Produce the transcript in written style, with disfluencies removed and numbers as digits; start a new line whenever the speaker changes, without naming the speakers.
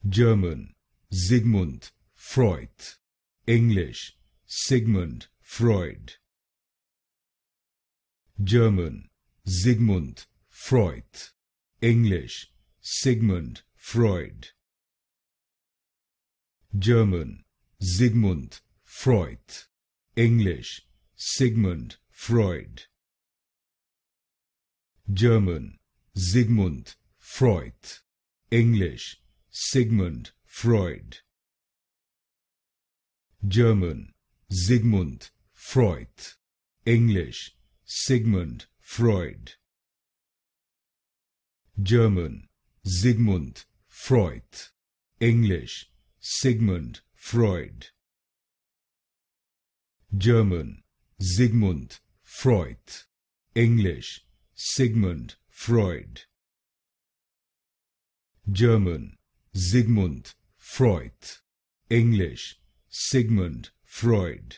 German, Sigmund Freud. English, Sigmund Freud. German, Sigmund Freud. English, Sigmund Freud. German, Sigmund Freud. English, Sigmund Freud. German, Sigmund Freud. English, Sigmund Freud. German, Sigmund Freud. English, Sigmund Freud. German, Sigmund Freud. English, Sigmund Freud. German, Sigmund Freud. English, Sigmund Freud. German, Sigmund Freud. English, Sigmund Freud.